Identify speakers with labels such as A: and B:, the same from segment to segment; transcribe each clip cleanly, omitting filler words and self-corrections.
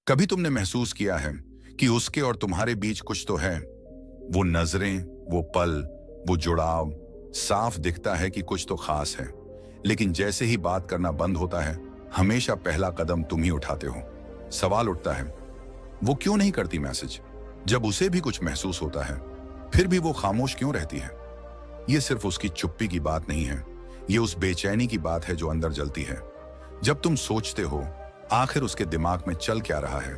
A: कभी तुमने महसूस किया है कि उसके और तुम्हारे बीच कुछ तो है? वो नजरें, वो पल, वो जुड़ाव, साफ दिखता है कि कुछ तो खास है। लेकिन जैसे ही बात करना बंद होता है, हमेशा पहला कदम तुम ही उठाते हो। सवाल उठता है, वो क्यों नहीं करती मैसेज? जब उसे भी कुछ महसूस होता है, फिर भी वो खामोश क्यों रहती है? ये सिर्फ उसकी चुप्पी की बात नहीं है, ये उस बेचैनी की बात है जो अंदर जलती है। जब तुम सोचते हो आखिर उसके दिमाग में चल क्या रहा है,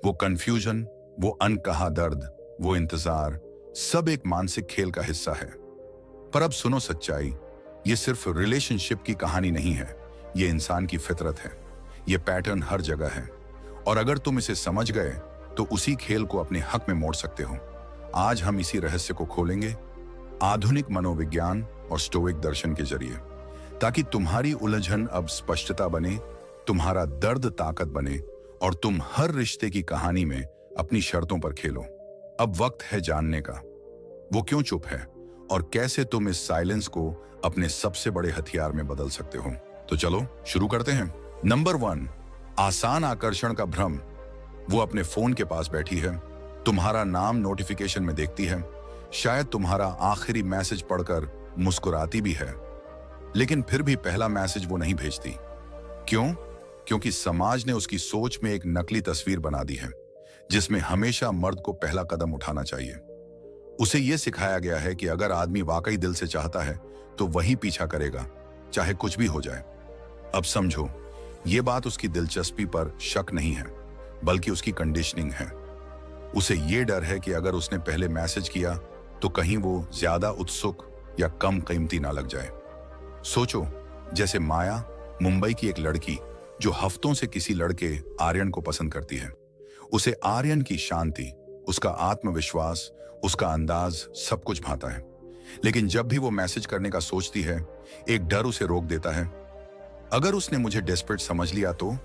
A: वो कंफ्यूजन, वो अनकहा दर्द, वो इंतजार, सब एक मानसिक खेल का हिस्सा है। पर अब सुनो सच्चाई, ये सिर्फ रिलेशनशिप की कहानी नहीं है, ये इंसान की फितरत है। ये पैटर्न हर जगह है, और अगर तुम इसे समझ गए तो उसी खेल को अपने हक में मोड़ सकते हो। आज हम इसी रहस्य को खोलेंगे, आधुनिक मनोविज्ञान और स्टोइक दर्शन के जरिए, ताकि तुम्हारी उलझन अब स्पष्टता बने, तुम्हारा दर्द ताकत बने, और तुम हर रिश्ते की कहानी में अपनी शर्तों पर खेलो। अब वक्त है जानने का, वो क्यों चुप है और कैसे तुम इस साइलेंस को अपने सबसे बड़े हथियार में बदल सकते हो। तो चलो शुरू करते हैं। नंबर 1, आसान आकर्षण का भ्रम। वो अपने फोन के पास बैठी है, तुम्हारा नाम नोटिफिकेशन में देखती है, शायद तुम्हारा आखिरी मैसेज पढ़कर मुस्कुराती भी है, लेकिन फिर भी पहला मैसेज वो नहीं भेजती। क्यों? क्योंकि समाज ने उसकी सोच में एक नकली तस्वीर बना दी है, जिसमें हमेशा मर्द को पहला कदम उठाना चाहिए। उसे यह सिखाया गया है कि अगर आदमी वाकई दिल से चाहता है तो वही पीछा करेगा, चाहे कुछ भी हो जाए। अब समझो, ये बात उसकी दिलचस्पी पर शक नहीं है, बल्कि उसकी कंडीशनिंग है। उसे ये डर है कि अगर उसने पहले मैसेज किया तो कहीं वो ज्यादा उत्सुक या कम कीमती ना लग जाए। सोचो, जैसे माया, मुंबई की एक लड़की जो हफ्तों से किसी लड़के आर्यन को पसंद करती है। उसे आर्यन की शांति, उसका आत्मविश्वास, उसका अंदाज सब कुछ भाता है। लेकिन जब भी वो मैसेज करने का सोचती है, एक डर उसे रोक देता है। अगर उसने मुझे डेस्परेट समझ लिया तो,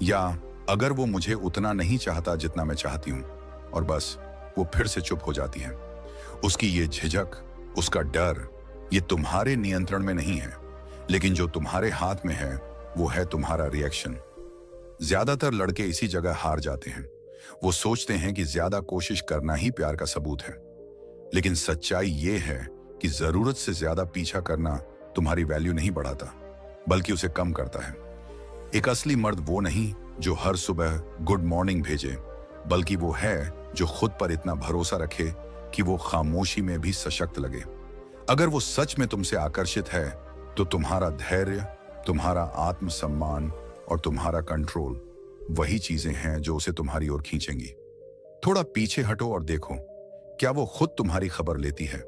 A: या अगर वो मुझे उतना नहीं चाहता जितना मैं चाहती हूं, और बस वो फिर से चुप हो जाती है। उसकी ये झिझक, उसका डर, ये तुम्हारे नियंत्रण में नहीं है, लेकिन जो तुम्हारे हाथ में है वो है तुम्हारा रिएक्शन। ज्यादातर लड़के इसी जगह हार जाते हैं। वो सोचते हैं कि ज्यादा कोशिश करना ही प्यार का सबूत है, लेकिन सच्चाई ये है कि जरूरत से ज्यादा पीछा करना तुम्हारी वैल्यू नहीं बढ़ाता, बल्कि उसे कम करता है। एक असली मर्द वो नहीं जो हर सुबह गुड मॉर्निंग भेजे, बल्कि वो है जो खुद पर इतना भरोसा रखे कि वो खामोशी में भी सशक्त लगे। अगर वो सच में तुमसे आकर्षित है तो तुम्हारा धैर्य, तुम्हारा आत्मसम्मान और तुम्हारा कंट्रोल वही चीजें हैं जो उसे तुम्हारी ओर खींचेंगी। थोड़ा पीछे हटो और देखो, क्या वो खुद तुम्हारी खबर लेती है?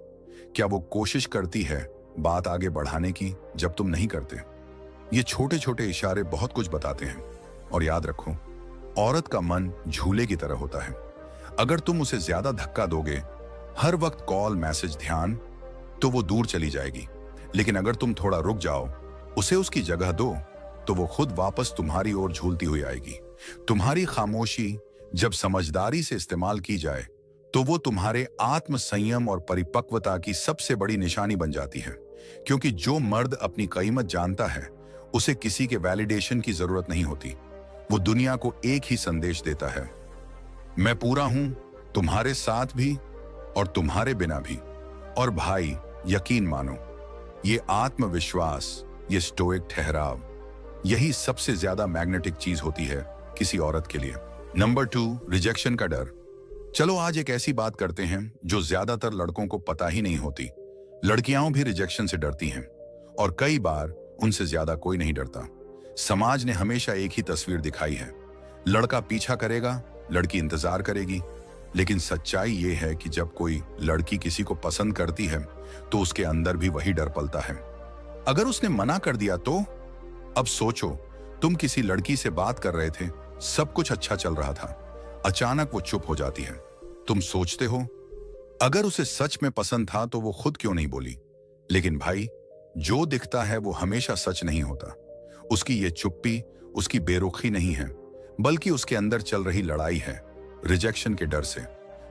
A: क्या वो कोशिश करती है बात आगे बढ़ाने की जब तुम नहीं करते? ये छोटे छोटे इशारे बहुत कुछ बताते हैं। और याद रखो, औरत का मन झूले की तरह होता है। अगर तुम उसे ज्यादा धक्का दोगे, हर वक्त कॉल, मैसेज, ध्यान, तो वो दूर चली जाएगी। लेकिन अगर तुम थोड़ा रुक जाओ, उसे उसकी जगह दो, तो वो खुद वापस तुम्हारी ओर झूलती हुई आएगी। तुम्हारी खामोशी जब समझदारी से इस्तेमाल की जाए तो वो तुम्हारे आत्म संयम और परिपक्वता की सबसे बड़ी निशानी बन जाती है। क्योंकि जो मर्द अपनी कीमत जानता है, उसे किसी के वैलिडेशन की जरूरत नहीं होती। वो दुनिया को एक ही संदेश देता है, मैं पूरा हूं, तुम्हारे साथ भी और तुम्हारे बिना भी। और भाई, यकीन मानो, ये आत्मविश्वास, ये स्टोइक ठहराव, यही सबसे ज्यादा मैग्नेटिक चीज होती है किसी औरत के लिए। नंबर 2, रिजेक्शन का डर। चलो आज एक ऐसी बात करते हैं जो ज्यादातर लड़कों को पता ही नहीं होती। लड़कियां भी रिजेक्शन से डरती हैं, और कई बार उनसे ज्यादा कोई नहीं डरता। समाज ने हमेशा एक ही तस्वीर दिखाई है, लड़का पीछा करेगा, लड़की इंतजार करेगी। लेकिन सच्चाई ये है कि जब कोई लड़की किसी को पसंद करती है तो उसके अंदर भी वही डर पलता है। अगर उसने मना कर दिया तो? अब सोचो, तुम किसी लड़की से बात कर रहे थे, सब कुछ अच्छा चल रहा था, अचानक वो चुप हो जाती है। तुम सोचते हो, अगर उसे सच में पसंद था तो वो खुद क्यों नहीं बोली? लेकिन भाई, जो दिखता है वो हमेशा सच नहीं होता। उसकी ये चुप्पी उसकी बेरुखी नहीं है, बल्कि उसके अंदर चल रही लड़ाई है, रिजेक्शन के डर से।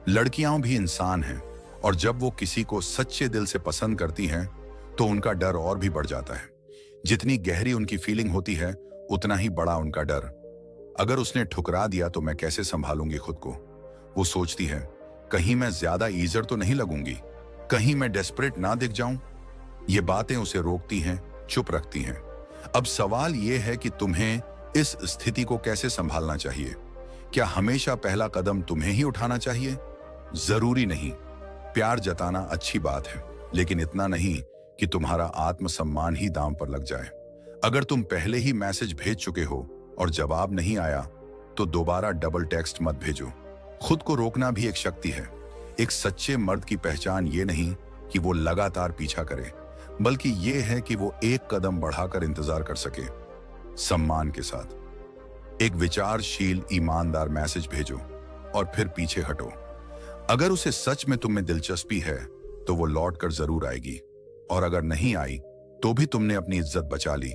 A: लड़कियां भी इंसान हैं, और जब वो किसी को सच्चे दिल से पसंद करती हैं तो उनका डर और भी बढ़ जाता है। जितनी गहरी उनकी फीलिंग होती है, उतना ही बड़ा उनका डर। अगर उसने ठुकरा दिया तो मैं कैसे संभालूंगी खुद को। वो सोचती है, कहीं मैं ज्यादा ईजर तो नहीं लगूंगी, कहीं मैं डेस्परेट ना दिख जाऊं। ये बातें उसे रोकती हैं, चुप रखती हैं। अब सवाल यह है कि तुम्हें इस स्थिति को कैसे संभालना चाहिए। क्या हमेशा पहला कदम तुम्हें ही उठाना चाहिए? जरूरी नहीं। प्यार जताना अच्छी बात है, लेकिन इतना नहीं कि तुम्हारा आत्मसम्मान ही दांव पर लग जाए। अगर तुम पहले ही मैसेज भेज चुके हो और जवाब नहीं आया, तो दोबारा डबल टेक्स्ट मत भेजो। खुद को रोकना भी एक शक्ति है। एक सच्चे मर्द की पहचान ये नहीं कि वो लगातार पीछा करे, बल्कि ये है कि वो एक कदम बढ़ाकर इंतजार कर सके, सम्मान के साथ। एक विचारशील, ईमानदार मैसेज भेजो और फिर पीछे हटो। अगर उसे सच में तुम में दिलचस्पी है तो वो लौट कर जरूर आएगी, और अगर नहीं आई तो भी तुमने अपनी इज्जत बचा ली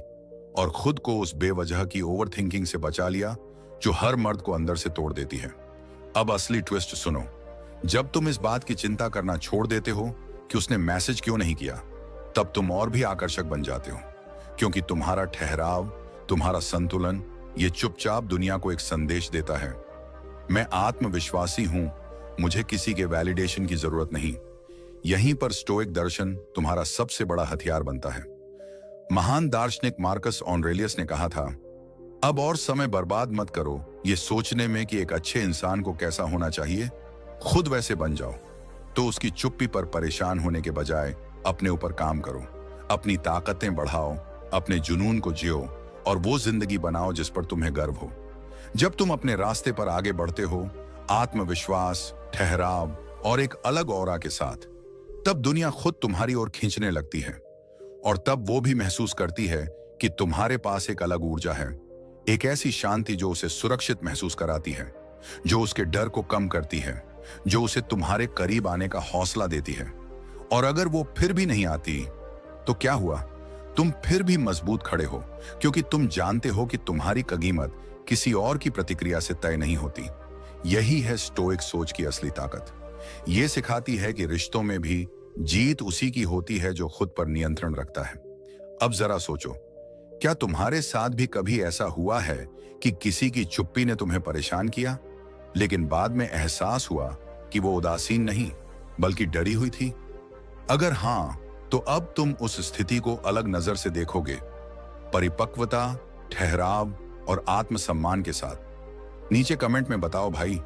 A: और खुद को उस बेवजह की ओवर थिंकिंग से बचा लिया जो हर मर्द को अंदर से तोड़ देती है। अब असली ट्विस्ट सुनो। जब तुम इस बात की चिंता करना छोड़ देते हो कि उसने मैसेज क्यों नहीं किया, तब तुम और भी आकर्षक बन जाते हो, क्योंकि तुम्हारा ठहराव, तुम्हारा संतुलन, ये चुपचाप दुनिया को एक संदेश देता है, मैं आत्मविश्वासी हूं, मुझे किसी के वैलिडेशन की जरूरत नहीं। यहीं पर स्टोइक दर्शन तुम्हारा सबसे बड़ा हथियार बनता है। महान दार्शनिक मार्कस ऑरेलियस ने कहा था, अब और समय बर्बाद मत करो ये सोचने में कि एक अच्छे इंसान को कैसा होना चाहिए, खुद वैसे बन जाओ। तो उसकी चुप्पी पर परेशान होने के बजाय अपने ऊपर काम करो, अपनी ताकतें बढ़ाओ, अपने जुनून को जियो और वो जिंदगी बनाओ जिस पर तुम्हें गर्व हो। जब तुम अपने रास्ते पर आगे बढ़ते हो, आत्मविश्वास, ठहराव और एक अलग ऑरा के साथ, तब दुनिया खुद तुम्हारी ओर खींचने लगती है। और तब वो भी महसूस करती है कि तुम्हारे पास एक अलग ऊर्जा है, एक ऐसी शांति जो उसे सुरक्षित महसूस कराती है, जो उसके डर को कम करती है, जो उसे तुम्हारे करीब आने का हौसला देती है। और अगर वो फिर भी नहीं आती तो क्या हुआ, तुम फिर भी मजबूत खड़े हो, क्योंकि तुम जानते हो कि तुम्हारी कीमत किसी और की प्रतिक्रिया से तय नहीं होती। यही है स्टोइक सोच की असली ताकत। ये सिखाती है कि रिश्तों में भी जीत उसी की होती है जो खुद पर नियंत्रण रखता है। अब जरा सोचो, क्या तुम्हारे साथ भी कभी ऐसा हुआ है कि किसी की चुप्पी ने तुम्हें परेशान किया, लेकिन बाद में एहसास हुआ कि वो उदासीन नहीं बल्कि डरी हुई थी? अगर हां, तो अब तुम उस स्थिति को अलग नजर से देखोगे, परिपक्वता, ठहराव और आत्मसम्मान के साथ। नीचे कमेंट में बताओ भाई,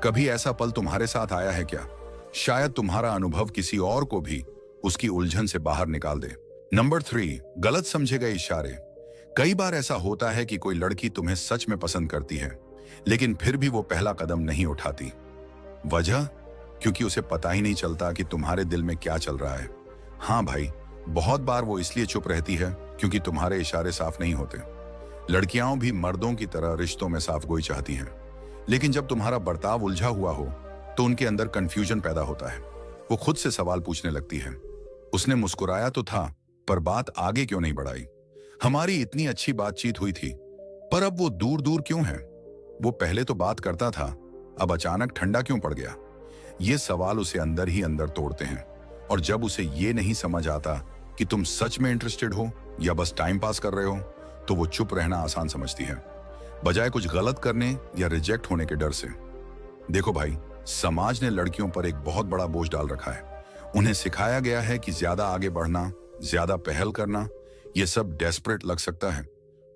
A: कभी ऐसा पल तुम्हारे साथ आया है क्या? शायद तुम्हारा अनुभव किसी और को भी उसकी उलझन से बाहर निकाल दे। नंबर 3, गलत समझे गए इशारे। कई बार ऐसा होता है कि कोई लड़की तुम्हें सच में पसंद करती है, लेकिन फिर भी वो पहला कदम नहीं उठाती। वजह? क्योंकि उसे पता ही नहीं चलता कि तुम्हारे दिल में क्या चल रहा है। हाँ भाई, बहुत बार वो इसलिए चुप रहती है क्योंकि तुम्हारे इशारे साफ नहीं होते। लड़कियां भी मर्दों की तरह रिश्तों में साफ गोई चाहती हैं, लेकिन जब तुम्हारा बर्ताव उलझा हुआ हो तो उनके अंदर कंफ्यूजन पैदा होता है। वो खुद से सवाल पूछने लगती है, उसने मुस्कुराया तो था, पर बात आगे क्यों नहीं बढ़ाई? हमारी इतनी अच्छी बातचीत हुई थी, पर अब वो दूर दूर क्यों है? वो पहले तो बात करता था, अब अचानक ठंडा क्यों पड़ गया? ये सवाल उसे अंदर ही अंदर तोड़ते हैं। और जब उसे ये नहीं समझ आता कि तुम सच में इंटरेस्टेड हो या बस टाइम पास कर रहे हो, तो वो चुप रहना आसान समझती है, बजाय कुछ गलत करने या रिजेक्ट होने के डर से। देखो भाई, समाज ने लड़कियों पर एक बहुत बड़ा बोझ डाल रखा है। उन्हें सिखाया गया है कि ज्यादा आगे बढ़ना, ज्यादा पहल करना, ये सब डेस्परेट लग सकता है।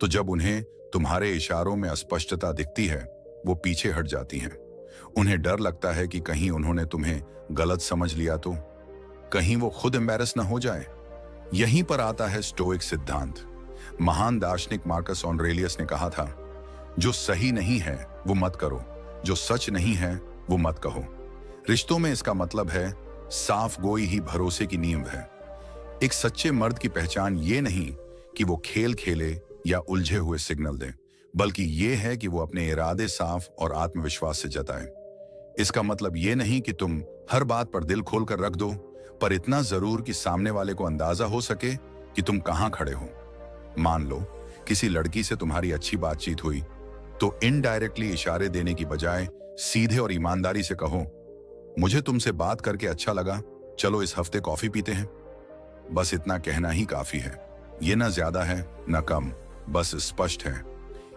A: तो जब उन्हें तुम्हारे इशारों में अस्पष्टता दिखती है, वो पीछे हट जाती हैं। उन्हें डर लगता है कि कहीं उन्होंने तुम्हें गलत समझ लिया तो, कहीं वो खुद एम्बैरस ना हो जाए। यहीं पर आता है स्टोइक सिद्धांत। महान दार्शनिक मार्कस ऑरेलियस ने कहा था, जो सही नहीं है वो मत करो, जो सच नहीं है वो मत कहो। रिश्तों में इसका मतलब है साफ गोई ही भरोसे की नींव है। एक सच्चे मर्द की पहचान ये नहीं कि वो खेल खेले या उलझे हुए सिग्नल दे, बल्कि ये है कि वो अपने इरादे साफ और आत्मविश्वास से जताए। इसका मतलब ये नहीं कि तुम हर बात पर दिल खोल कर रख दो, पर इतना जरूर कि सामने वाले को अंदाजा हो सके कि तुम कहां खड़े हो। मान लो किसी लड़की से तुम्हारी अच्छी बातचीत हुई, तो इनडायरेक्टली इशारे देने की बजाय सीधे और ईमानदारी से कहो, मुझे तुमसे बात करके अच्छा लगा, चलो इस हफ्ते कॉफी पीते हैं। बस इतना कहना ही काफी है। ये ना ज्यादा है ना कम, बस स्पष्ट है।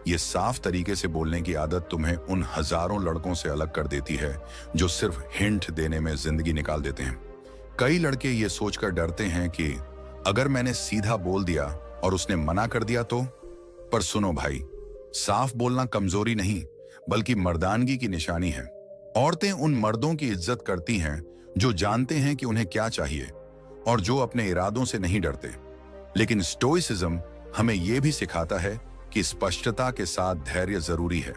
A: ये साफ तरीके से बोलने की आदत तुम्हें उन हजारों लड़कों से अलग कर देती है जो सिर्फ हिंट देने में जिंदगी निकाल देते हैं। कई लड़के ये सोचकर डरते हैं कि अगर मैंने सीधा बोल दिया और उसने मना कर दिया तो। पर सुनो भाई, साफ बोलना कमजोरी नहीं बल्कि मर्दानगी की निशानी है। औरतें उन मर्दों की इज्जत करती हैं जो जानते हैं कि उन्हें क्या चाहिए और जो अपने इरादों से नहीं डरते। लेकिन स्टोइसिज्म हमें यह भी सिखाता है कि स्पष्टता के साथ धैर्य जरूरी है।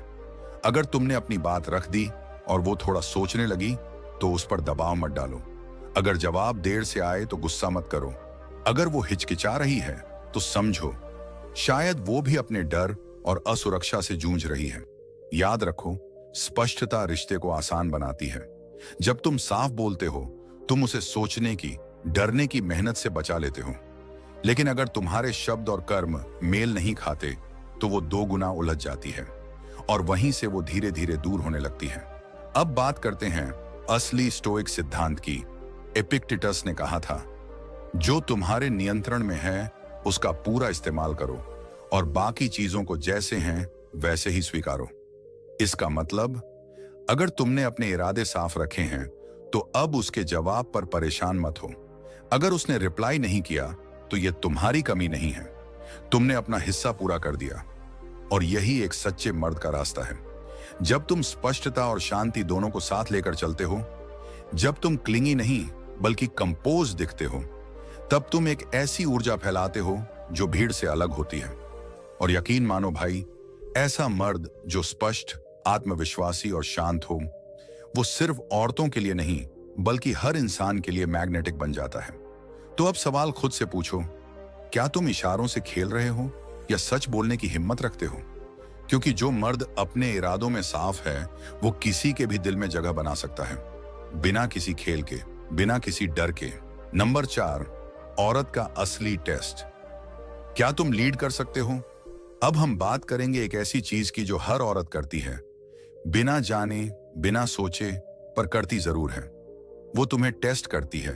A: अगर तुमने अपनी बात रख दी और वो थोड़ा सोचने लगी तो उस पर दबाव मत डालो। अगर जवाब देर से आए तो गुस्सा मत करो। अगर वो हिचकिचा रही है तो समझो शायद वो भी अपने डर और असुरक्षा से जूझ रही है। याद रखो, स्पष्टता रिश्ते को आसान बनाती है। जब तुम साफ बोलते हो तुम उसे सोचने की, डरने की मेहनत से बचा लेते हो। लेकिन अगर तुम्हारे शब्द और कर्म मेल नहीं खाते तो वो दो गुना उलझ जाती है और वहीं से वो धीरे धीरे दूर होने लगती है। अब बात करते हैं असली स्टोइक सिद्धांत की। एपिक्टेटस ने कहा था, जो तुम्हारे नियंत्रण में है उसका पूरा इस्तेमाल करो और बाकी चीजों को जैसे हैं वैसे ही स्वीकारो। इसका मतलब, अगर तुमने अपने इरादे साफ रखे हैं तो अब उसके जवाब पर परेशान मत हो। अगर उसने रिप्लाई नहीं किया तो यह तुम्हारी कमी नहीं है, तुमने अपना हिस्सा पूरा कर दिया। और यही एक सच्चे मर्द का रास्ता है। जब तुम स्पष्टता और शांति दोनों को साथ लेकर चलते हो, जब तुम क्लिंगी नहीं बल्कि कंपोज दिखते हो, तब तुम एक ऐसी ऊर्जा फैलाते हो जो भीड़ से अलग होती है। और यकीन मानो भाई, ऐसा मर्द जो स्पष्ट, आत्मविश्वासी और शांत हो, वो सिर्फ औरतों के लिए नहीं बल्कि हर इंसान के लिए मैग्नेटिक बन जाता है। तो अब सवाल खुद से पूछो, क्या तुम इशारों से खेल रहे हो या सच बोलने की हिम्मत रखते हो? क्योंकि जो मर्द अपने इरादों में साफ है वो किसी के भी दिल में जगह बना सकता है, बिना किसी खेल के, बिना किसी डर के। नंबर 4, औरत का असली टेस्ट। क्या तुम लीड कर सकते हो? अब हम बात करेंगे एक ऐसी चीज की जो हर औरत करती है, बिना जाने, बिना सोचे, पर करती जरूर है। वो तुम्हें टेस्ट करती है,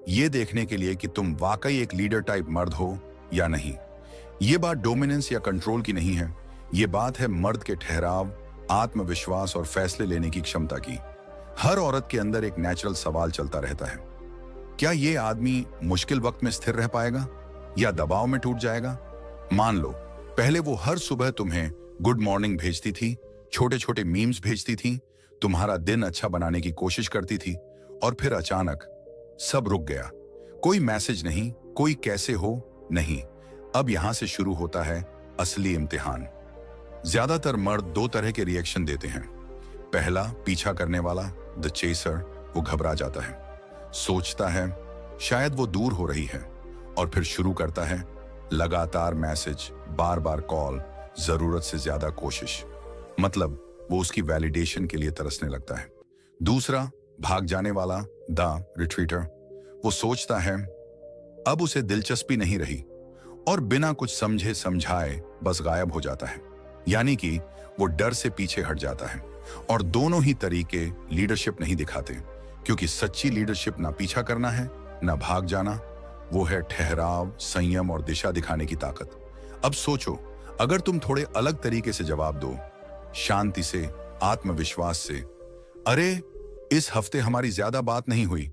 A: ये देखने के लिए कि तुम वाकई एक लीडर टाइप मर्द हो या नहीं। ये बात डोमिनेंस या कंट्रोल की नहीं है, ये बात है मर्द के ठहराव, आत्मविश्वास और फैसले लेने की क्षमता की। हर औरत के अंदर एक नेचुरल सवाल चलता रहता है, क्या ये आदमी मुश्किल वक्त में स्थिर रह पाएगा या दबाव में टूट जाएगा? मान लो पहले वो हर सुबह तुम्हें गुड मॉर्निंग भेजती थी, छोटे छोटे मीम्स भेजती थी, तुम्हारा दिन अच्छा बनाने की कोशिश करती थी, और फिर अचानक सब रुक गया। कोई मैसेज नहीं, कोई कैसे हो नहीं। अब यहां से शुरू होता है असली इम्तिहान। ज्यादातर मर्द दो तरह के रिएक्शन देते हैं। पहला, पीछा करने वाला, द चेसर। वो घबरा जाता है, सोचता है शायद वो दूर हो रही है, और फिर शुरू करता है लगातार मैसेज, बार बार कॉल, जरूरत से ज्यादा कोशिश। मतलब वो उसकी वैलिडेशन के लिए तरसने लगता है। दूसरा, भाग जाने वाला, द रिट्रीटर। वो सोचता है अब उसे दिलचस्पी नहीं रही और बिना कुछ समझे समझाए बस गायब हो जाता है। यानी कि वो डर से पीछे हट जाता है। और दोनों ही तरीके लीडरशिप नहीं दिखाते, क्योंकि सच्ची लीडरशिप ना पीछा करना है ना भाग जाना, वो है ठहराव, संयम और दिशा दिखाने की ताकत। अब सोचो, अगर तुम थोड़े अलग तरीके से जवाब दो, शांति से, आत्मविश्वास से, अरे इस हफ्ते हमारी ज्यादा बात नहीं हुई,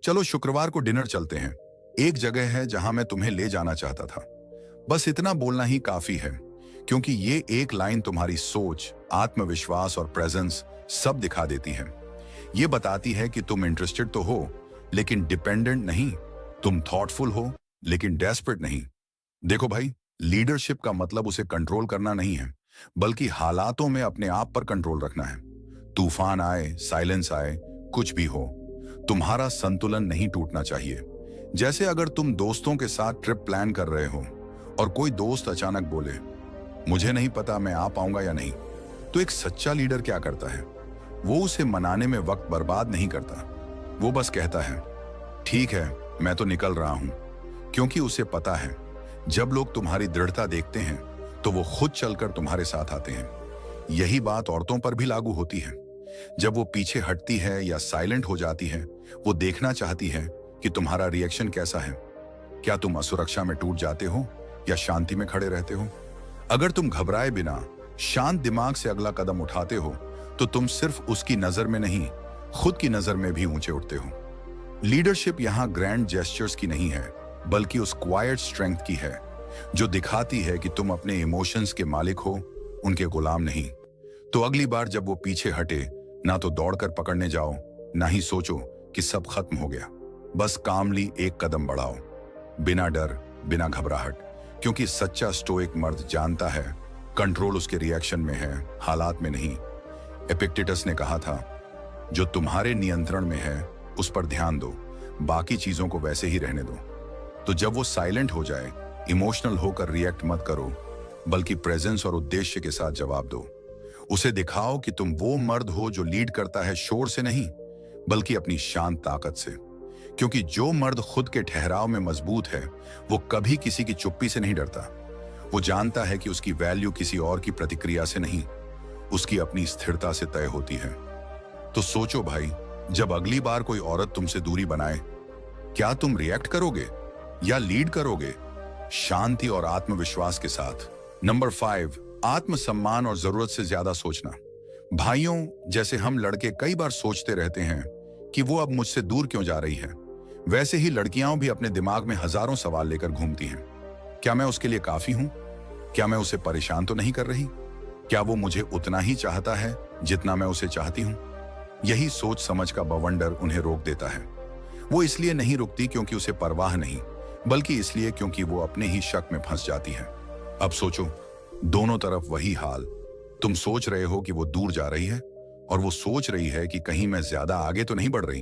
A: चलो शुक्रवार को डिनर चलते हैं, एक जगह है जहां मैं तुम्हें ले जाना चाहता था। बस इतना बोलना ही काफी है, क्योंकि ये एक लाइन तुम्हारी सोच, आत्मविश्वास और प्रेजेंस सब दिखा देती है। ये बताती है कि तुम इंटरेस्टेड तो हो लेकिन डिपेंडेंट नहीं, तुम थॉटफुल हो लेकिन डेस्परेट नहीं। देखो भाई, लीडरशिप का मतलब उसे कंट्रोल करना नहीं है, बल्कि हालातों में अपने आप पर कंट्रोल रखना है। तूफान आए, साइलेंस आए, कुछ भी हो, तुम्हारा संतुलन नहीं टूटना चाहिए। जैसे अगर तुम दोस्तों के साथ ट्रिप प्लान कर रहे हो और कोई दोस्त अचानक बोले, मुझे नहीं पता मैं आ पाऊंगा या नहीं, तो एक सच्चा लीडर क्या करता है? वो उसे मनाने में वक्त बर्बाद नहीं करता। वो बस कहता है, ठीक है, मैं तो निकल रहा हूं, क्योंकि उसे पता है जब लोग तुम्हारी दृढ़ता देखते हैं तो वो खुद चलकर तुम्हारे साथ आते हैं। यही बात औरतों पर भी लागू होती है। जब वो पीछे हटती है या साइलेंट हो जाती है, वो देखना चाहती है कि तुम्हारा रिएक्शन कैसा है। क्या तुम असुरक्षा में टूट जाते हो या शांति में खड़े रहते हो? अगर तुम घबराए बिना शांत दिमाग से अगला कदम उठाते हो तो तुम सिर्फ उसकी नजर में नहीं, खुद की नजर में भी ऊंचे उठते हो। लीडरशिप यहां ग्रैंड जेस्चर्स की नहीं है, बल्कि उस क्वाइट स्ट्रेंथ की है जो दिखाती है कि तुम अपने इमोशंस के मालिक हो, उनके गुलाम नहीं। तो अगली बार जब वो पीछे हटे, ना तो दौड़कर पकड़ने जाओ, ना ही सोचो कि सब खत्म हो गया। बस कामली एक कदम बढ़ाओ, बिना डर, बिना घबराहट, क्योंकि सच्चा स्टोइक मर्द जानता है कंट्रोल उसके रिएक्शन में है, हालात में नहीं। एपिक्टेटस ने कहा था, जो तुम्हारे नियंत्रण में है उस पर ध्यान दो, बाकी चीजों को वैसे ही रहने दो। तो जब वो साइलेंट हो जाए, इमोशनल होकर रिएक्ट मत करो, बल्कि प्रेजेंस और उद्देश्य के साथ जवाब दो। उसे दिखाओ कि तुम वो मर्द हो जो लीड करता है शोर से नहीं, बल्कि अपनी शांत ताकत से। क्योंकि जो मर्द खुद के ठहराव में मजबूत है, वो कभी किसी की चुप्पी से नहीं डरता। वो जानता है कि उसकी वैल्यू किसी और की प्रतिक्रिया से नहीं, उसकी अपनी स्थिरता से तय होती है। तो सोचो भाई, जब अगली बार कोई औरत तुमसे दूरी बनाए, क्या तुम रिएक्ट करोगे या लीड करोगे? शांति और आत्मविश्वास के साथ। नंबर 5, आत्मसम्मान और जरूरत से ज्यादा सोचना। भाइयों, जैसे हम लड़के कई बार सोचते रहते हैं कि वो अब मुझसे दूर क्यों जा रही है, वैसे ही लड़कियां भी अपने दिमाग में हजारों सवाल लेकर घूमती हैं। क्या मैं उसके लिए काफी हूं? क्या मैं उसे परेशान तो नहीं कर रही? क्या वो मुझे उतना ही चाहता है जितना मैं उसे चाहती हूं? यही सोच समझ का बवंडर उन्हें रोक देता है। वो इसलिए नहीं रुकती क्योंकि उसे परवाह नहीं, बल्कि इसलिए क्योंकि वो अपने ही शक में फंस जाती है। अब सोचो, दोनों तरफ वही हाल। तुम सोच रहे हो कि वो दूर जा रही है, और वो सोच रही है कि कहीं मैं ज्यादा आगे तो नहीं बढ़ रही।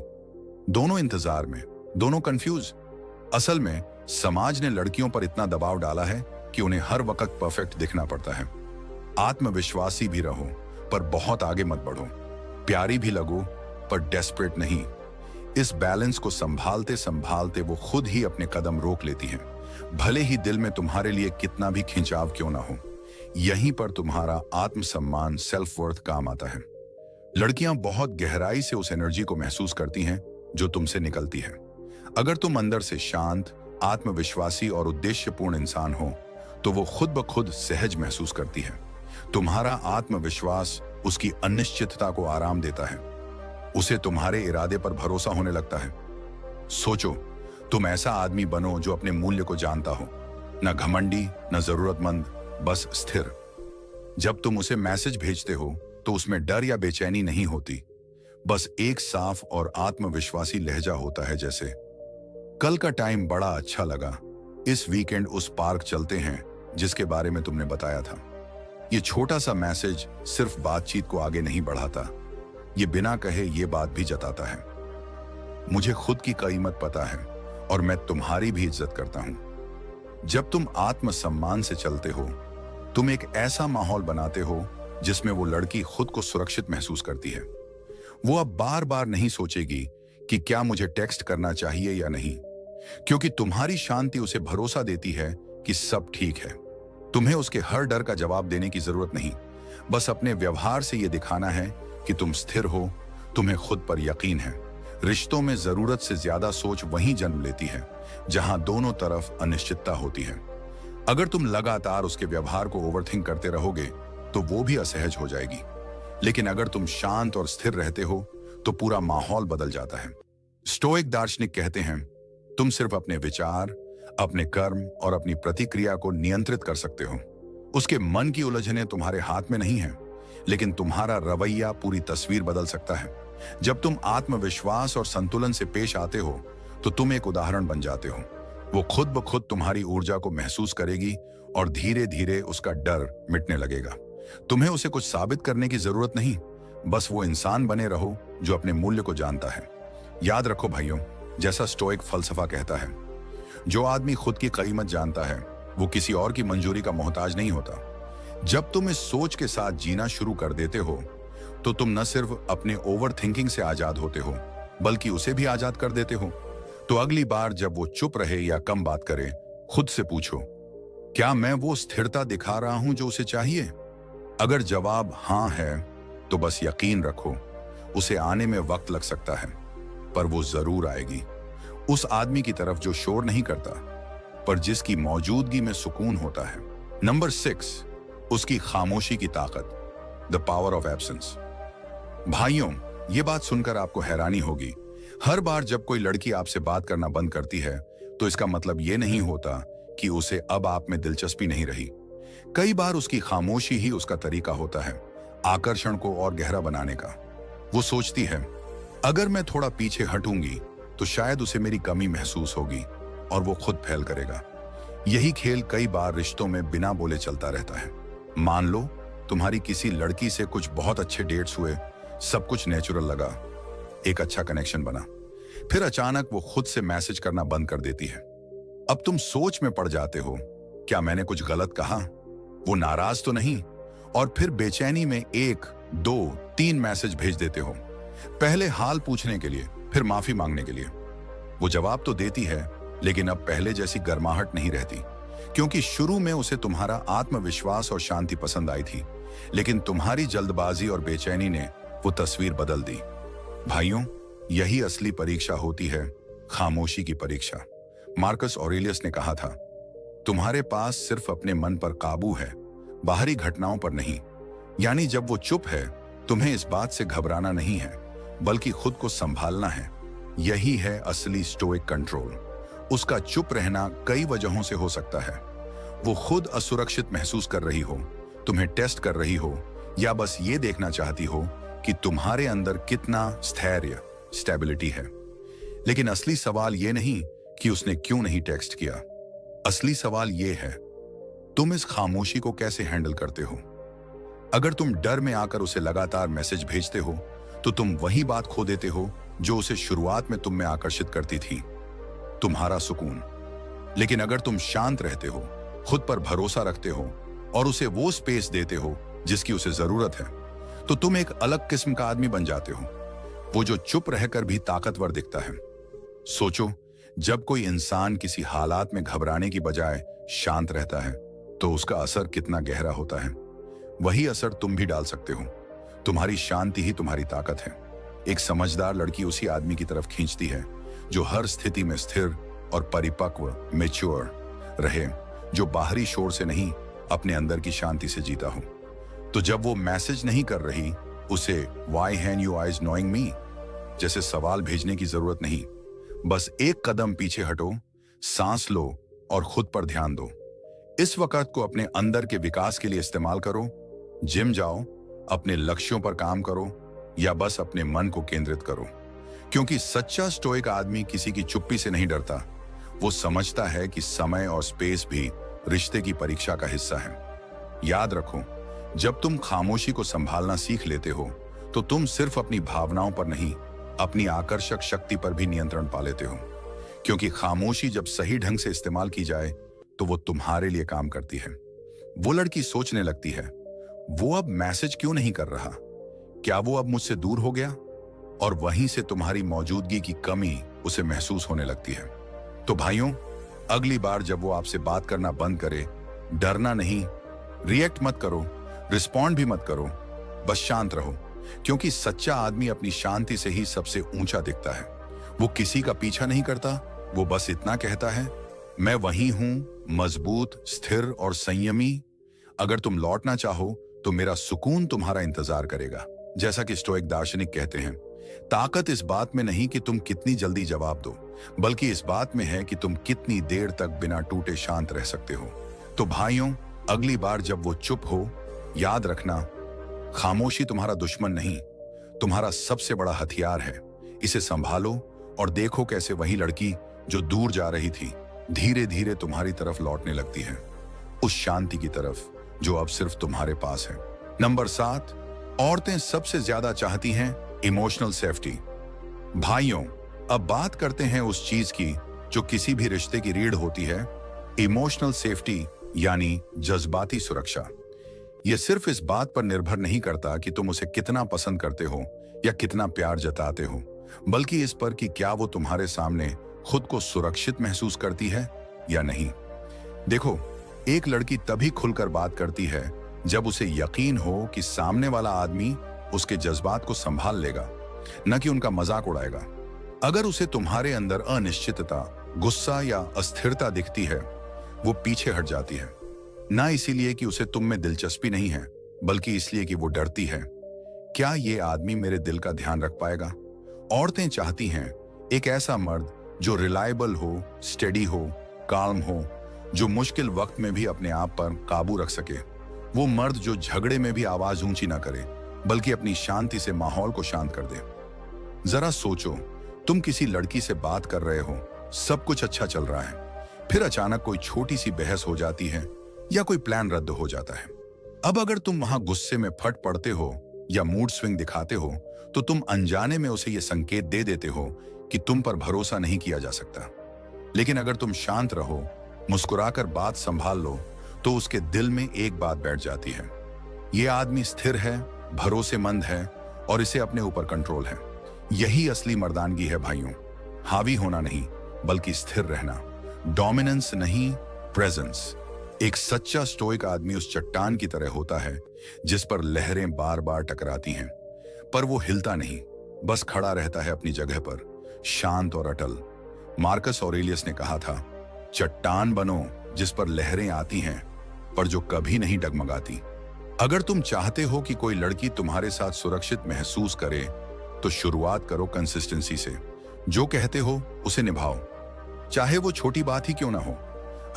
A: दोनों इंतजार में, दोनों कंफ्यूज। असल में समाज ने लड़कियों पर इतना दबाव डाला है कि उन्हें हर वक्त परफेक्ट दिखना पड़ता है। आत्मविश्वासी भी रहो, पर बहुत आगे मत बढ़ो। प्यारी भी लगो, पर डेस्परेट नहीं। इस बैलेंस को संभालते संभालते वो खुद ही अपने कदम रोक लेती हैं, भले ही दिल में तुम्हारे लिए कितना भी खिंचाव क्यों ना हो। यहीं पर तुम्हारा आत्मसम्मान, सेल्फ वर्थ काम आता है। लड़कियां बहुत गहराई से उस एनर्जी को महसूस करती हैं जो तुमसे निकलती है। अगर तुम अंदर से शांत, आत्मविश्वासी और उद्देश्यपूर्ण इंसान हो, तो वो खुद ब खुद सहज महसूस करती है। तुम्हारा आत्मविश्वास उसकी अनिश्चितता को आराम देता है, उसे तुम्हारे इरादे पर भरोसा होने लगता है। सोचो, तुम ऐसा आदमी बनो जो अपने मूल्य को जानता हो, न घमंडी, न जरूरतमंद, बस स्थिर। जब तुम उसे मैसेज भेजते हो तो उसमें डर या बेचैनी नहीं होती, बस एक साफ और आत्मविश्वासी लहजा होता है, जैसे कल का टाइम बड़ा अच्छा लगा, इस वीकेंड उस पार्क चलते हैं जिसके बारे में तुमने बताया था। ये छोटा सा मैसेज सिर्फ बातचीत को आगे नहीं बढ़ाता, ये बिना कहे ये बात भी जताता है, मुझे खुद की कीमत पता है और मैं तुम्हारी भी इज्जत करता हूं। जब तुम आत्मसम्मान से चलते हो, तुम एक ऐसा माहौल बनाते हो जिसमें वो लड़की खुद को सुरक्षित महसूस करती है। वो अब बार बार नहीं सोचेगी कि क्या मुझे टेक्स्ट करना चाहिए या नहीं, क्योंकि तुम्हारी शांति उसे भरोसा देती है कि सब ठीक है। तुम्हें उसके हर डर का जवाब देने की जरूरत नहीं, बस अपने व्यवहार से यह दिखाना है कि तुम स्थिर हो, तुम्हें खुद पर यकीन है। रिश्तों में जरूरत से ज्यादा सोच वहीं जन्म लेती है जहां दोनों तरफ अनिश्चितता होती है। अगर तुम लगातार उसके व्यवहार को ओवरथिंक करते रहोगे तो वो भी असहज हो जाएगी, लेकिन अगर तुम शांत और स्थिर रहते हो तो पूरा माहौल बदल जाता है। स्टोइक दार्शनिक कहते हैं, तुम सिर्फ अपने विचार, अपने कर्म और अपनी प्रतिक्रिया को नियंत्रित कर सकते हो। उसके मन की उलझनें तुम्हारे हाथ में नहीं है, लेकिन तुम्हारा रवैया पूरी तस्वीर बदल सकता है। जब तुम आत्मविश्वास और संतुलन से पेश आते हो तो तुम एक उदाहरण बन जाते हो। वो खुद ब खुद तुम्हारी ऊर्जा को महसूस करेगी और धीरे धीरे उसका डर मिटने लगेगा। तुम्हें उसे कुछ साबित करने की जरूरत नहीं, बस वो इंसान बने रहो जो अपने मूल्य को जानता है। याद रखो भाइयों, जैसा स्टोइक फलसफा कहता है, जो आदमी खुद की कीमत जानता है वो किसी और की मंजूरी का मोहताज नहीं होता। जब तुम इस सोच के साथ जीना शुरू कर देते हो तो तुम न सिर्फ अपने ओवर थिंकिंग से आजाद होते हो, बल्कि उसे भी आजाद कर देते हो। तो अगली बार जब वो चुप रहे या कम बात करे, खुद से पूछो, क्या मैं वो स्थिरता दिखा रहा हूं जो उसे चाहिए? अगर जवाब हां है तो बस यकीन रखो, उसे आने में वक्त लग सकता है, पर वो जरूर आएगी। उस आदमी की तरफ जो शोर नहीं करता, पर जिसकी मौजूदगी में सुकून होता है। नंबर 6, उसकी खामोशी की ताकत, द पावर ऑफ एब्सेंस। भाइयों, ये बात सुनकर आपको हैरानी होगी। हर बार जब कोई लड़की आपसे बात करना बंद करती है तो इसका मतलब ये नहीं होता कि उसे अब आप में दिलचस्पी नहीं रही। कई बार उसकी खामोशी ही उसका तरीका होता है आकर्षण को और गहरा बनाने का। वो सोचती है, अगर मैं थोड़ा पीछे हटूंगी तो शायद उसे मेरी कमी महसूस होगी और वो खुद फैल करेगा। यही खेल कई बार रिश्तों में बिना बोले चलता रहता है। मान लो तुम्हारी किसी लड़की से कुछ बहुत अच्छे डेट्स हुए, सब कुछ नेचुरल लगा, एक अच्छा कनेक्शन बना, फिर अचानक वो खुद से मैसेज करना बंद कर देती है। अब तुम सोच में पड़ जाते हो, क्या मैंने कुछ गलत कहा, वो नाराज तो नहीं? और फिर बेचैनी में 1, 2, 3 मैसेज भेज देते हो, पहले हाल पूछने के लिए, फिर माफी मांगने के लिए। वो जवाब तो देती है, लेकिन अब पहले जैसी गर्माहट नहीं रहती, क्योंकि शुरू में उसे तुम्हारा आत्मविश्वास और शांति पसंद आई थी, लेकिन तुम्हारी जल्दबाजी और बेचैनी ने वो तस्वीर बदल दी। भाइयों, यही असली परीक्षा होती है, खामोशी की परीक्षा। मार्कस ऑरेलियस ने कहा था, तुम्हारे पास सिर्फ अपने मन पर काबू है, बाहरी घटनाओं पर नहीं। यानी जब वो चुप है, तुम्हें इस बात से घबराना नहीं है, बल्कि खुद को संभालना है। यही है असली स्टोइक कंट्रोल। उसका चुप रहना कई वजहों से हो सकता है। वो खुद असुरक्षित महसूस कर रही हो, तुम्हें टेस्ट कर रही हो, या बस ये देखना चाहती हो कि तुम्हारे अंदर कितना स्थैर्य, स्टेबिलिटी है। लेकिन असली सवाल ये नहीं कि उसने क्यों नहीं टेक्स्ट किया। असली सवाल ये है, तुम इस खामोशी को कैसे हैंडल करते हो? अगर तुम डर में आकर उसे लगातार मैसेज भेजते हो तो तुम वही बात खो देते हो जो उसे शुरुआत में तुम में आकर्षित करती थी, तुम्हारा सुकून। लेकिन अगर तुम शांत रहते हो, खुद पर भरोसा रखते हो और उसे वो स्पेस देते हो जिसकी उसे जरूरत है, तो तुम एक अलग किस्म का आदमी बन जाते हो, वो जो चुप रहकर भी ताकतवर दिखता है। सोचो, जब कोई इंसान किसी हालात में घबराने की बजाय शांत रहता है तो उसका असर कितना गहरा होता है। वही असर तुम भी डाल सकते हो। तुम्हारी शांति ही तुम्हारी ताकत है। एक समझदार लड़की उसी आदमी की तरफ खींचती है जो हर स्थिति में स्थिर और परिपक्व, मैच्योर रहे, जो बाहरी शोर से नहीं, अपने अंदर की शांति से जीता हो। तो जब वो मैसेज नहीं कर रही, उसे "Why hand you eyes knowing me?" जैसे सवाल भेजने की जरूरत नहीं। बस एक कदम पीछे हटो, सांस लो और खुद पर ध्यान दो। इस वक्त को अपने अंदर के विकास के लिए इस्तेमाल करो। जिम जाओ, अपने लक्ष्यों पर काम करो, या बस अपने मन को केंद्रित करो। क्योंकि सच्चा स्टोइक आदमी किसी की चुप्पी से नहीं डरता। वो समझता है कि समय और स्पेस भी रिश्ते की परीक्षा का हिस्सा है। याद रखो, जब तुम खामोशी को संभालना सीख लेते हो तो तुम सिर्फ अपनी भावनाओं पर नहीं, अपनी आकर्षक शक्ति पर भी नियंत्रण पा लेते हो। क्योंकि खामोशी जब सही ढंग से इस्तेमाल की जाए तो वो तुम्हारे लिए काम करती है। वो लड़की सोचने लगती है, वो अब मैसेज क्यों नहीं कर रहा, क्या वो अब मुझसे दूर हो गया? और वहीं से तुम्हारी मौजूदगी की कमी उसे महसूस होने लगती है। तो भाइयों, अगली बार जब वो आपसे बात करना बंद करे, डरना नहीं, रिएक्ट मत करो, रिस्पॉन्ड भी मत करो, बस शांत रहो। क्योंकि सच्चा आदमी अपनी शांति से ही सबसे ऊंचा दिखता है। वो किसी का पीछा नहीं करता, वो बस इतना कहता है, मैं वही हूं, मजबूत, स्थिर और संयमी। अगर तुम लौटना चाहो तो मेरा सुकून तुम्हारा इंतजार करेगा। जैसा कि स्टोइक दार्शनिक कहते हैं, ताकत इस बात में नहीं कि तुम कितनी जल्दी जवाब दो, बल्कि इस बात में है कि तुम कितनी देर तक बिना टूटे शांत रह सकते हो। तो भाइयों, अगली बार जब वो चुप हो, याद रखना, खामोशी तुम्हारा दुश्मन नहीं, तुम्हारा सबसे बड़ा हथियार है। इसे संभालो और देखो कैसे वही लड़की जो दूर जा रही थी धीरे धीरे तुम्हारी तरफ लौटने लगती है, उस शांति की तरफ जो अब सिर्फ तुम्हारे पास है। नंबर 7, औरतें सबसे ज्यादा चाहती हैं इमोशनल सेफ्टी। भाइयों, अब बात करते हैं उस चीज की जो किसी भी रिश्ते की रीढ़ होती है, इमोशनल सेफ्टी, यानी जज्बाती सुरक्षा। यह सिर्फ इस बात पर निर्भर नहीं करता कि तुम उसे कितना पसंद करते हो या कितना प्यार जताते हो, बल्कि इस पर कि क्या वो तुम्हारे सामने खुद को सुरक्षित महसूस करती है या नहीं। देखो, एक लड़की तभी खुलकर बात करती है जब उसे यकीन हो कि सामने वाला आदमी उसके जज्बात को संभाल लेगा, न कि उनका मजाक उड़ाएगा। अगर उसे तुम्हारे अंदर अनिश्चितता, गुस्सा या अस्थिरता दिखती है, वो पीछे हट जाती है। ना इसीलिए कि उसे तुम में दिलचस्पी नहीं है, बल्कि इसलिए कि वो डरती है, क्या ये आदमी मेरे दिल का ध्यान रख पाएगा। औरतें चाहती हैं एक ऐसा मर्द जो रिलायबल हो, स्टेडी हो, काल्म हो, जो मुश्किल वक्त में भी अपने आप पर काबू रख सके। वो मर्द जो झगड़े में भी आवाज ऊंची ना करे, बल्कि अपनी शांति से माहौल को शांत कर दे। जरा सोचो, तुम किसी लड़की से बात कर रहे हो, सब कुछ अच्छा चल रहा है, फिर अचानक कोई छोटी सी बहस हो जाती है या कोई प्लान रद्द हो जाता है। अब अगर तुम वहां गुस्से में फट पड़ते हो या मूड स्विंग दिखाते हो, तो तुम अनजाने में उसे यह संकेत दे देते हो कि तुम पर भरोसा नहीं किया जा सकता। लेकिन अगर तुम शांत रहो, मुस्कुराकर बात संभाल लो, तो उसके दिल में एक बात बैठ जाती है, यह आदमी स्थिर है, भरोसेमंद है और इसे अपने ऊपर कंट्रोल है। यही असली मर्दानगी है भाइयों, हावी होना नहीं बल्कि स्थिर रहना, डोमिनेंस नहीं, प्रेजेंस। एक सच्चा स्टोइक आदमी उस चट्टान की तरह होता है जिस पर लहरें बार बार टकराती हैं, पर वो हिलता नहीं, बस खड़ा रहता है अपनी जगह पर, शांत और अटल। मार्कस ऑरेलियस ने कहा था, चट्टान बनो जिस पर लहरें आती हैं पर जो कभी नहीं डगमगाती। अगर तुम चाहते हो कि कोई लड़की तुम्हारे साथ सुरक्षित महसूस करे, तो शुरुआत करो कंसिस्टेंसी से। जो कहते हो उसे निभाओ, चाहे वो छोटी बात ही क्यों ना हो।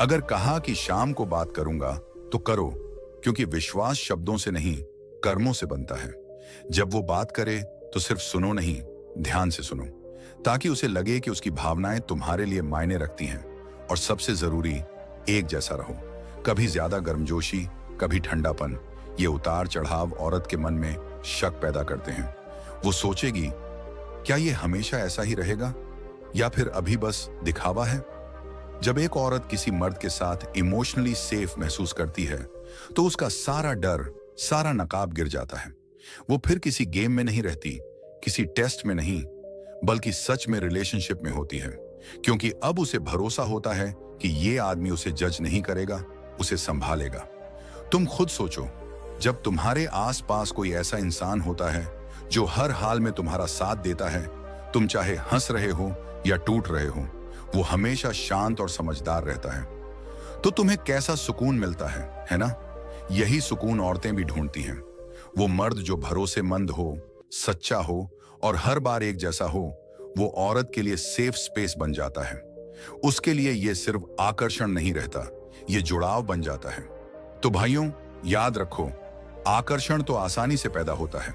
A: अगर कहा कि शाम को बात करूंगा, तो करो, क्योंकि विश्वास शब्दों से नहीं, कर्मों से बनता है। जब वो बात करे तो सिर्फ सुनो नहीं, ध्यान से सुनो, ताकि उसे लगे कि उसकी भावनाएं तुम्हारे लिए मायने रखती हैं। और सबसे जरूरी, एक जैसा रहो, कभी ज्यादा गर्मजोशी, कभी ठंडापन। ये उतार चढ़ाव औरत के मन में शक पैदा करते हैं। वो सोचेगी, क्या ये हमेशा ऐसा ही रहेगा या फिर अभी बस दिखावा है। जब एक औरत किसी मर्द के साथ इमोशनली सेफ महसूस करती है, तो उसका सारा डर, सारा नकाब गिर जाता है। वो फिर किसी गेम में नहीं रहती, किसी टेस्ट में नहीं, बल्कि सच में रिलेशनशिप में होती है। क्योंकि अब उसे भरोसा होता है कि ये आदमी उसे जज नहीं करेगा, उसे संभालेगा। तुम खुद सोचो, जब तुम्हारे आसपास कोई ऐसा इंसान होता है जो हर हाल में तुम्हारा साथ देता है, तुम चाहे हंस रहे हो या टूट रहे हो, वो हमेशा शांत और समझदार रहता है, तो तुम्हें कैसा सुकून मिलता है ना। यही सुकून औरतें भी ढूंढती हैं। वो मर्द जो भरोसेमंद हो, सच्चा हो और हर बार एक जैसा हो, वो औरत के लिए सेफ स्पेस बन जाता है। उसके लिए ये सिर्फ आकर्षण नहीं रहता, ये जुड़ाव बन जाता है। तो भाइयों, याद रखो, आकर्षण तो आसानी से पैदा होता है,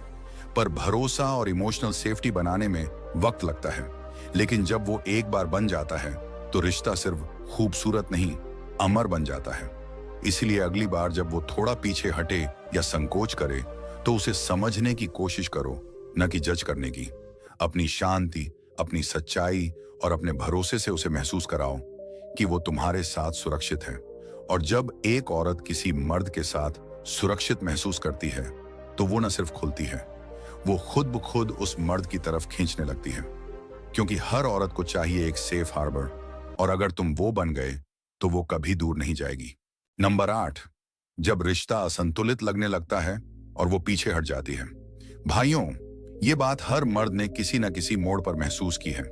A: पर भरोसा और इमोशनल सेफ्टी बनाने में वक्त लगता है। लेकिन जब वो एक बार बन जाता है, तो रिश्ता सिर्फ खूबसूरत नहीं, अमर बन जाता है। इसलिए अगली बार जब वो थोड़ा पीछे हटे या संकोच करे, तो उसे समझने की कोशिश करो, न कि जज करने की। अपनी शांति, अपनी सच्चाई और अपने भरोसे से उसे महसूस कराओ कि वो तुम्हारे साथ सुरक्षित है। और जब एक औरत किसी मर्द के साथ सुरक्षित महसूस करती है, तो वो न सिर्फ खुलती है, वो खुद ब खुद उस मर्द की तरफ खींचने लगती है। क्योंकि हर औरत को चाहिए एक सेफ हार्बर, और अगर तुम वो बन गए, तो वो कभी दूर नहीं जाएगी। नंबर 8, जब रिश्ता असंतुलित लगने लगता है और वो पीछे हट जाती है। भाइयों, ये बात हर मर्द ने किसी न किसी मोड़ पर महसूस की है।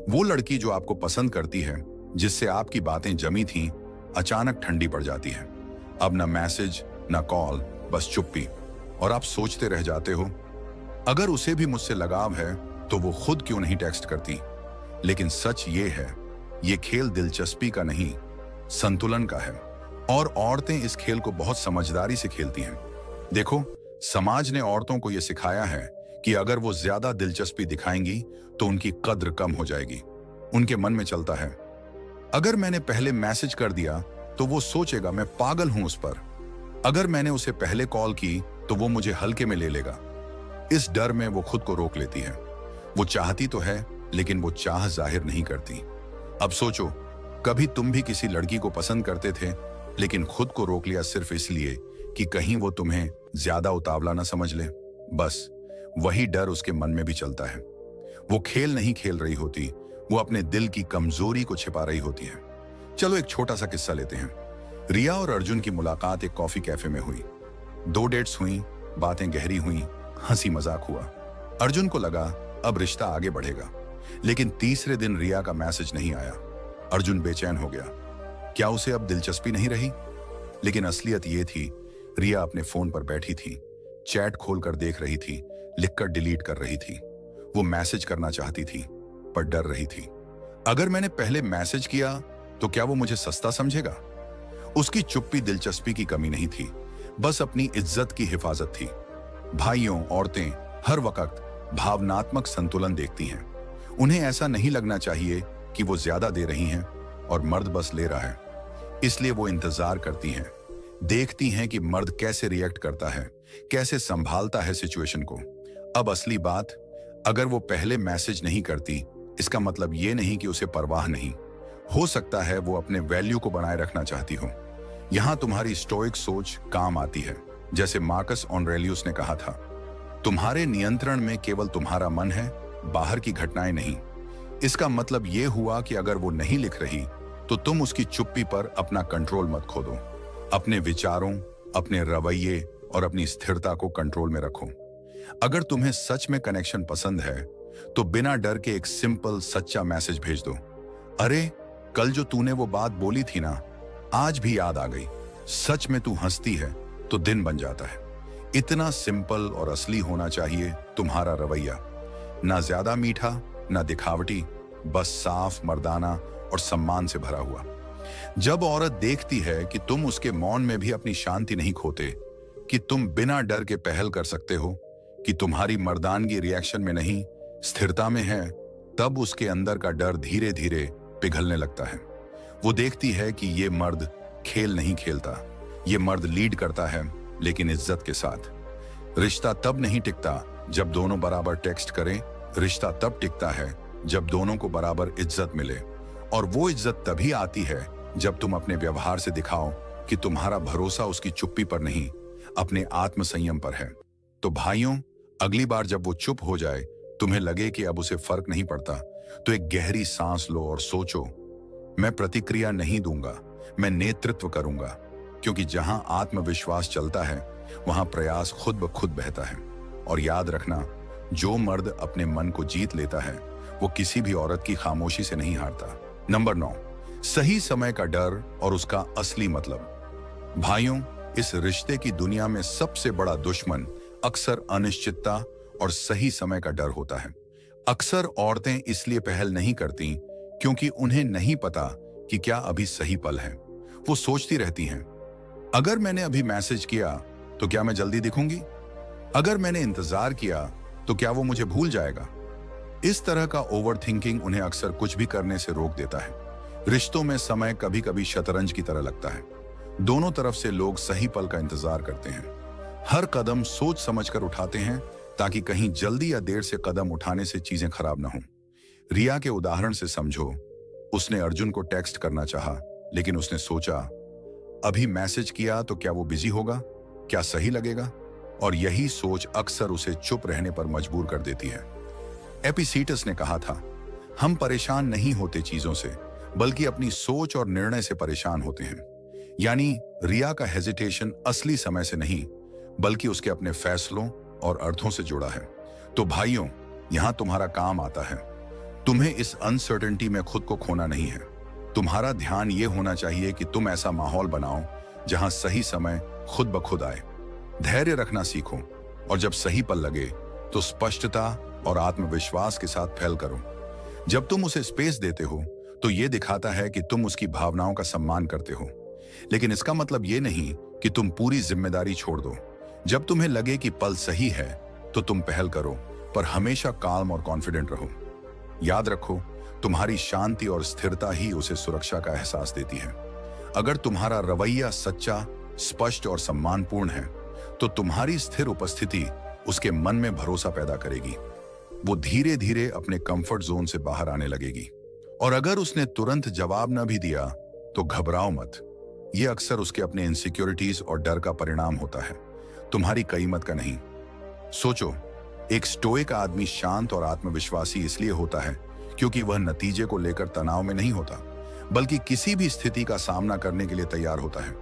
A: वो लड़की जो आपको पसंद करती है, जिससे आपकी बातें जमी थीं, अचानक ठंडी पड़ जाती है। अब न मैसेज, न कॉल, बस चुप्पी। और आप सोचते रह जाते हो, अगर उसे भी मुझसे लगाव है तो वो खुद क्यों नहीं टेक्स्ट करती। लेकिन सच ये है, ये खेल दिलचस्पी का नहीं, संतुलन का है। और औरतें इस खेल को बहुत समझदारी से खेलती हैं। देखो, समाज ने औरतों को यह सिखाया है कि अगर वो ज्यादा दिलचस्पी दिखाएंगी तो उनकी कद्र कम हो जाएगी। उनके मन में चलता है, अगर मैंने पहले मैसेज कर दिया तो वो सोचेगा मैं पागल हूं उस पर। अगर मैंने उसे पहले कॉल की तो वो मुझे हल्के में ले लेगा। इस डर में वो खुद को रोक लेती है। वो चाहती तो है, लेकिन वो चाह जाहिर नहीं करती। अब सोचो, कभी तुम भी किसी लड़की को पसंद करते थे, लेकिन खुद को रोक लिया सिर्फ इसलिए कि कहीं वो तुम्हें ज्यादा उतावला ना समझ ले। बस वही डर उसके मन में भी चलता है। वो खेल नहीं खेल रही होती, वो अपने दिल की कमजोरी को छिपा रही होती है। चलो एक छोटा सा किस्सा लेते हैं। रिया और अर्जुन की मुलाकात एक कॉफी कैफे में हुई। 2 डेट्स हुई, बातें गहरी हुई, हंसी मजाक हुआ। अर्जुन को लगा अब रिश्ता आगे बढ़ेगा, लेकिन तीसरे दिन रिया का मैसेज नहीं आया। अर्जुन बेचैन हो गया। क्या उसे अब दिलचस्पी नहीं रही? लेकिन असलियत ये थी, रिया अपने फोन पर बैठी थी, चैट खोलकर देख रही थी, लिखकर डिलीट कर रही थी। वो मैसेज करना चाहती थी पर डर रही थी। अगर मैंने पहले मैसेज किया तो क्या वो मुझे सस्ता समझेगा? उसकी चुप्पी दिलचस्पी की कमी नहीं थी, बस अपनी इज्जत की हिफाजत थी। भाइयों, औरतें हर वक्त भावनात्मक संतुलन देखती हैं। उन्हें ऐसा नहीं लगना चाहिए कि वो ज्यादा दे रही हैं और मर्द बस ले रहा है। इसलिए वो इंतजार करती हैं, देखती हैं कि मर्द कैसे रिएक्ट करता है, कैसे संभालता है सिचुएशन को। अब असली बात, अगर वो पहले मैसेज नहीं करती, इसका मतलब ये नहीं कि उसे परवाह नहीं। हो सकता है वो अपने वैल्यू को बनाए रखना चाहती हो। यहां तुम्हारी स्टोइक सोच काम आती है। जैसे मार्कस ऑरेलियस ने कहा था, तुम्हारे नियंत्रण में केवल तुम्हारा मन है, बाहर की घटनाएं नहीं। इसका मतलब ये हुआ कि अगर वो नहीं लिख रही तो तुम उसकी चुप्पी पर अपना कंट्रोल मत खो दो। अपने विचारों, अपने रवैये और अपनी स्थिरता को कंट्रोल में रखो। अगर तुम्हें सच में कनेक्शन पसंद है तो बिना डर के एक सिंपल सच्चा मैसेज भेज दो। अरे, कल जो तूने वो बात बोली थी ना, आज भी याद आ गई। सच में तू हंसती है तो दिन बन जाता है। इतना सिंपल और असली होना चाहिए तुम्हारा रवैया। ना ज्यादा मीठा, ना दिखावटी, बस साफ, मर्दाना और सम्मान से भरा हुआ। जब औरत देखती है कि तुम उसके मौन में भी अपनी शांति नहीं खोते, कि तुम बिना डर के पहल कर सकते हो, कि तुम्हारी मर्दानगी रिएक्शन में नहीं स्थिरता में है, तब उसके अंदर का डर धीरे धीरे पिघलने लगता है। वो देखती है कि ये मर्द खेल नहीं खेलता, ये मर्द लीड करता है, लेकिन इज्जत के साथ। रिश्ता तब नहीं टिकता जब दोनों बराबर टेक्स्ट करें, रिश्ता तब टिकता है जब दोनों को बराबर इज्जत मिले। और वो इज्जत तभी आती है जब तुम अपने व्यवहार से दिखाओ कि तुम्हारा भरोसा उसकी चुप्पी पर नहीं, अपने आत्म संयम पर है। तो भाइयों, अगली बार जब वो चुप हो जाए, तुम्हें लगे कि अब उसे फर्क नहीं पड़ता, तो एक गहरी सांस लो और सोचो, मैं प्रतिक्रिया नहीं दूंगा, मैं नेतृत्व करूंगा। क्योंकि जहां आत्मविश्वास चलता है, वहां प्रयास खुद ब खुद बहता है। और याद रखना, जो मर्द अपने मन को जीत लेता है, वो किसी भी औरत की खामोशी से नहीं हारता। नंबर 9, सही समय का डर और उसका असली मतलब। भाइयों, इस रिश्ते की दुनिया में सबसे बड़ा दुश्मन अक्सर अनिश्चितता और सही समय का डर होता है। अक्सर औरतें इसलिए पहल नहीं करती क्योंकि उन्हें नहीं पता कि क्या अभी सही पल है। वो सोचती रहती हैं, अगर मैंने अभी मैसेज किया तो क्या मैं जल्दी दिखूंगी? अगर मैंने इंतजार किया तो क्या वो मुझे भूल जाएगा? इस तरह का ओवरथिंकिंग उन्हें अक्सर कुछ भी करने से रोक देता है। रिश्तों में समय कभी कभी शतरंज की तरह लगता है। दोनों तरफ से लोग सही पल का इंतजार करते हैं। हर कदम सोच समझकर उठाते हैं ताकि कहीं जल्दी या देर से कदम उठाने से चीजें खराब ना हो। रिया के उदाहरण से समझो, उसने अर्जुन को टेक्स्ट करना चाहा, लेकिन उसने सोचा, अभी मैसेज किया तो क्या वो बिजी होगा, क्या सही लगेगा? और यही सोच अक्सर उसे चुप रहने पर मजबूर कर देती है। एपिसीटस ने कहा था, हम परेशान नहीं होते चीजों से, बल्कि अपनी सोच और निर्णय से परेशान होते हैं। यानी रिया का हेजिटेशन असली समय से नहीं, बल्कि उसके अपने फैसलों और अर्थों से जुड़ा है। तो भाइयों, यहां तुम्हारा काम आता है। तुम्हें इस अनसर्टेनिटी में खुद को खोना नहीं है। तुम्हारा ध्यान यह होना चाहिए कि तुम ऐसा माहौल बनाओ जहां सही समय खुद ब खुद आए। धैर्य रखना सीखो, और जब सही पल लगे तो स्पष्टता और आत्मविश्वास के साथ फैल करो। जब तुम उसे स्पेस देते हो तो यह दिखाता है कि तुम उसकी भावनाओं का सम्मान करते हो, लेकिन इसका मतलब यह नहीं कि तुम पूरी जिम्मेदारी छोड़ दो। जब तुम्हें लगे कि पल सही है तो तुम पहल करो, पर हमेशा काल्म और कॉन्फिडेंट रहो। याद रखो, तुम्हारी शांति और स्थिरता ही उसे सुरक्षा का एहसास देती है। अगर तुम्हारा रवैया सच्चा, स्पष्ट और सम्मानपूर्ण है तो तुम्हारी स्थिर उपस्थिति उसके मन में भरोसा पैदा करेगी। वो धीरे धीरे अपने कंफर्ट जोन से बाहर आने लगेगी। और अगर उसने तुरंत जवाब न भी दिया तो घबराओ मत। ये अक्सर उसके अपने इनसिक्योरिटीज और डर का परिणाम होता है, तुम्हारी कीमत का नहीं। सोचो, एक स्टोइक आदमी शांत और आत्मविश्वासी इसलिए होता है क्योंकि वह नतीजे को लेकर तनाव में नहीं होता, बल्कि किसी भी स्थिति का सामना करने के लिए तैयार होता है।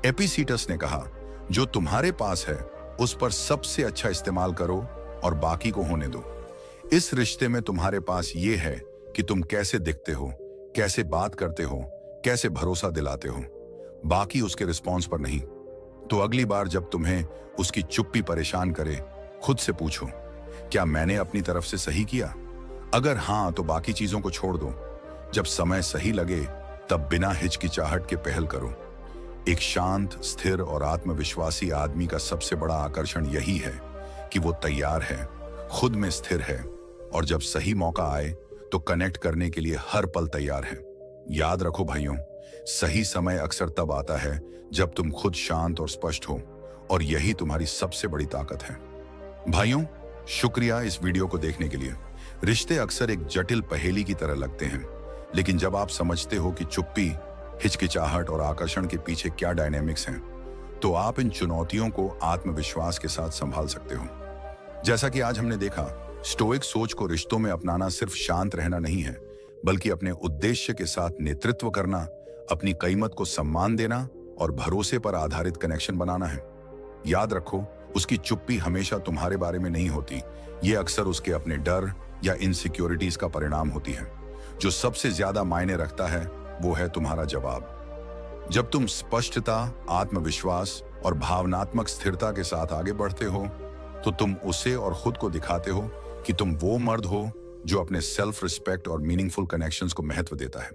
A: एपिसीटस ने कहा, जो तुम्हारे पास है उस पर सबसे अच्छा इस्तेमाल करो और बाकी को होने दो। इस रिश्ते में तुम्हारे पास ये है कि तुम कैसे दिखते हो, कैसे बात करते हो, कैसे भरोसा दिलाते हो। बाकी उसके रिस्पॉन्स पर नहीं। तो अगली बार जब तुम्हें उसकी चुप्पी परेशान करे, खुद से पूछो, क्या मैंने अपनी तरफ से सही किया? अगर हाँ, तो बाकी चीजों को छोड़ दो। जब समय सही लगे तब बिना हिचकिचाहट के पहल करो। एक शांत, स्थिर और आत्मविश्वासी आदमी का सबसे बड़ा आकर्षण यही है कि वो तैयार है, खुद में स्थिर है, और जब सही मौका आए तो कनेक्ट करने के लिए हर पल तैयार है। याद रखो भाइयों, सही समय अक्सर तब आता है जब तुम खुद शांत और स्पष्ट हो, और यही तुम्हारी सबसे बड़ी ताकत है। भाइयों, शुक्रिया इस वीडियो को देखने के लिए। रिश्ते अक्सर एक जटिल पहेली की तरह लगते हैं, लेकिन जब आप समझते हो कि चुप्पी, हिचकिचाहट और आकर्षण के पीछे क्या डायनेमिक्स हैं, तो आप इन चुनौतियों को आत्मविश्वास के साथ संभाल सकते हो। जैसा कि आज हमने देखा, स्टोइक सोच को रिश्तों में अपनाना सिर्फ शांत रहना नहीं है, बल्कि अपने उद्देश्य के साथ नेतृत्व करना, अपनी कीमत को सम्मान देना और भरोसे पर आधारित कनेक्शन बनाना है। याद रखो, उसकी चुप्पी हमेशा तुम्हारे बारे में नहीं होती, ये अक्सर उसके अपने डर या इनसिक्योरिटीज का परिणाम होती है। जो सबसे ज्यादा मायने रखता है वो है तुम्हारा जवाब। जब तुम स्पष्टता, आत्मविश्वास और भावनात्मक स्थिरता के साथ आगे बढ़ते हो, तो तुम उसे और खुद को दिखाते हो कि तुम वो मर्द हो जो अपने सेल्फ रिस्पेक्ट और मीनिंगफुल कनेक्शंस को महत्व देता है।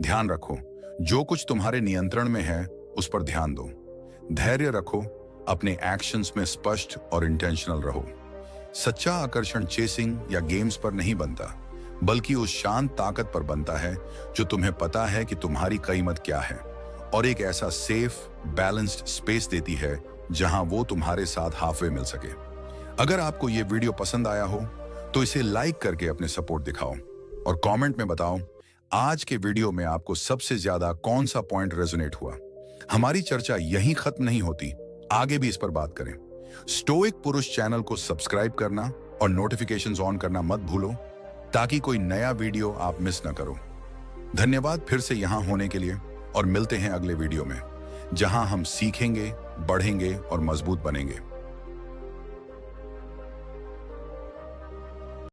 A: ध्यान रखो, जो कुछ तुम्हारे नियंत्रण में है उस पर ध्यान दो। धैर्य रखो, अपने एक्शंस में स्पष्ट और इंटेंशनल रहो। सच्चा आकर्षण चेसिंग या गेम्स पर नहीं बनता, बल्कि उस शांत ताकत पर बनता है जो तुम्हें पता है कि तुम्हारी कीमत क्या है, और एक ऐसा सेफ, बैलेंस्ड स्पेस देती है जहां वो तुम्हारे साथ हाफवे मिल सके। अगर आपको ये वीडियो पसंद आया हो तो इसे लाइक करके अपने सपोर्ट दिखाओ, और कमेंट में बताओ आज के वीडियो में आपको सबसे ज्यादा कौन सा पॉइंट रेजोनेट हुआ। हमारी चर्चा यहीं खत्म नहीं होती, आगे भी इस पर बात करें। स्टोइक पुरुष चैनल को सब्सक्राइब करना और नोटिफिकेशंस ऑन करना मत भूलो, ताकि कोई नया वीडियो आप मिस ना करो। धन्यवाद फिर से यहां होने के लिए, और मिलते हैं अगले वीडियो में, जहां हम सीखेंगे, बढ़ेंगे और मजबूत बनेंगे।